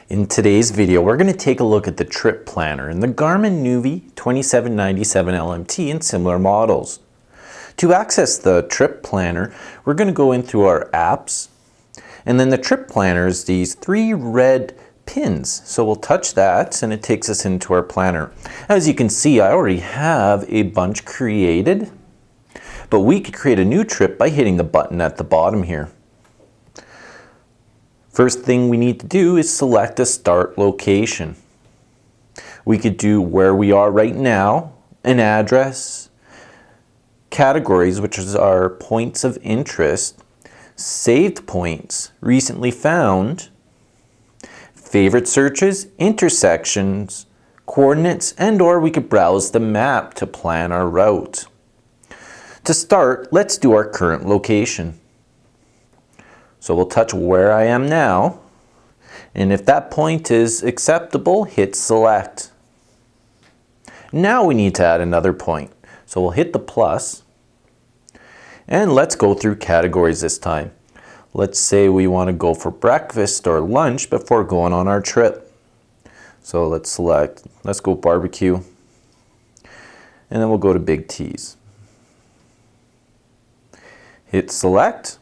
In today's video, we're going to take a look at the trip planner in the Garmin nuvi 2797LMT and similar models. To access the trip planner, we're going to go in through our apps, and then the trip planner is these three red pins. So we'll touch that and it takes us into our planner. As you can see, I already have a bunch created, but we could create a new trip by hitting the button at the bottom here. First thing we need to do is select a start location. We could do where we are right now, an address, categories, which is our points of interest, saved points, recently found, favorite searches, intersections, coordinates, and or we could browse the map to plan our route. To start, let's do our current location. So we'll touch where I am now, and if that point is acceptable, hit select. Now we need to add another point. So we'll hit the plus, and let's go through categories this time. Let's say we want to go for breakfast or lunch before going on our trip. So let's select, let's go barbecue, and then we'll go to Big T's. Hit select.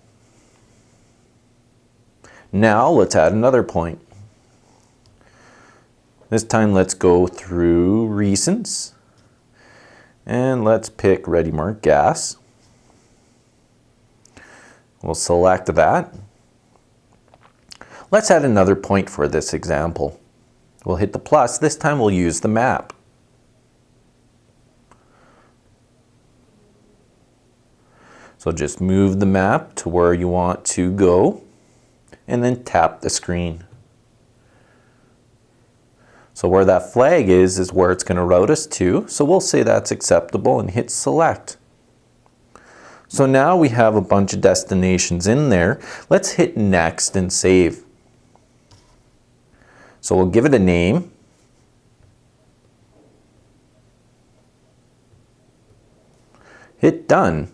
Now let's add another point. This time let's go through recents and let's pick Ready Mart Gas. We'll select that. Let's add another point for this example. We'll hit the plus. This time we'll use the map. So just move the map to where you want to go, and then tap the screen. So where that flag is where it's going to route us to. So we'll say that's acceptable and hit select. So now we have a bunch of destinations in there. Let's hit next and save. So we'll give it a name. Hit done.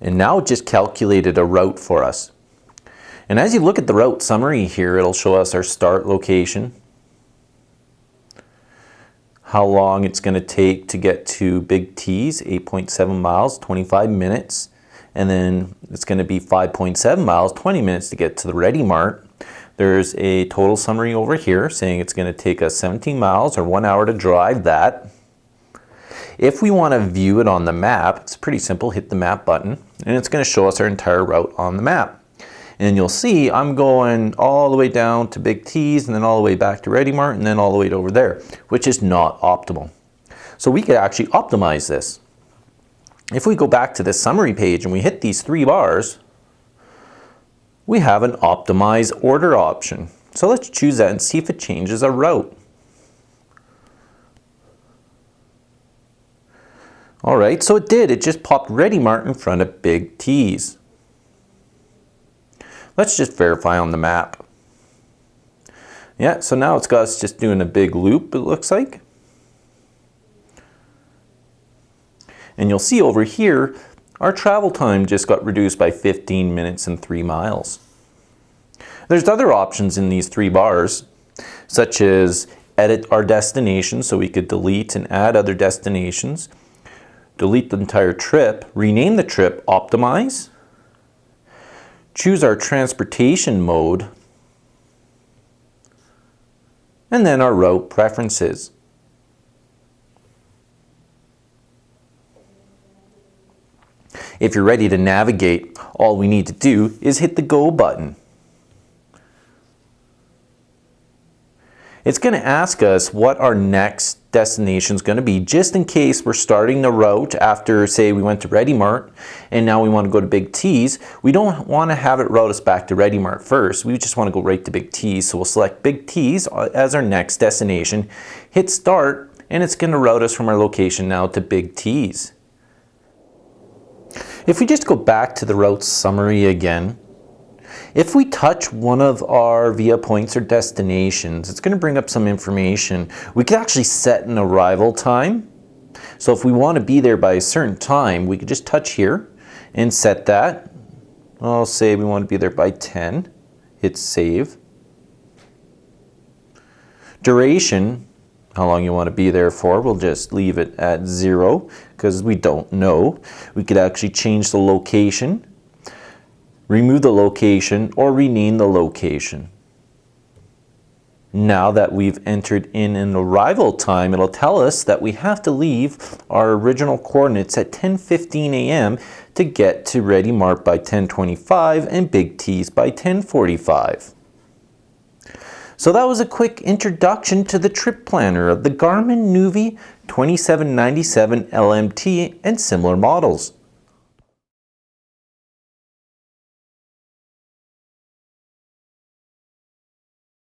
And now it just calculated a route for us. And as you look at the route summary here, it'll show us our start location, how long it's going to take to get to Big T's, 8.7 miles, 25 minutes, and then it's going to be 5.7 miles, 20 minutes to get to the Ready Mart. There's a total summary over here saying it's going to take us 17 miles or 1 hour to drive that. If we want to view it on the map, it's pretty simple. Hit the map button and it's going to show us our entire route on the map. And you'll see I'm going all the way down to Big T's and then all the way back to Ready Mart and then all the way to over there, which is not optimal. So we could actually optimize this. If we go back to the summary page and we hit these three bars, we have an optimize order option. So let's choose that and see if it changes our route. Alright, so it did. It just popped Ready Mart in front of Big T's. Let's just verify on the map. Yeah, so now it's got us just doing a big loop, it looks like. And you'll see over here, our travel time just got reduced by 15 minutes and 3 miles. There's other options in these three bars, such as edit our destination, so we could delete and add other destinations. Delete the entire trip, rename the trip, optimize, choose our transportation mode, and then our route preferences. If you're ready to navigate, all we need to do is hit the go button. It's going to ask us what our next destination is going to be, just in case we're starting the route after, say, we went to Ready Mart and now we want to go to Big T's. We don't want to have it route us back to Ready Mart first. We just want to go right to Big T's. So we'll select Big T's as our next destination, hit start, and it's going to route us from our location now to Big T's. If we just go back to the route summary again, if we touch one of our via points or destinations, it's going to bring up some information. We could actually set an arrival time. So if we want to be there by a certain time, we could just touch here and set that. I'll say we want to be there by 10. Hit save. Duration, how long you want to be there for, we'll just leave it at 0 because we don't know. We could actually change the location, remove the location, or rename the location. Now that we've entered in an arrival time, it'll tell us that we have to leave our original coordinates at 10:15 a.m. to get to Ready Mart by 10:25 and Big T's by 10:45. So that was a quick introduction to the trip planner of the Garmin nuvi 2797LMT and similar models.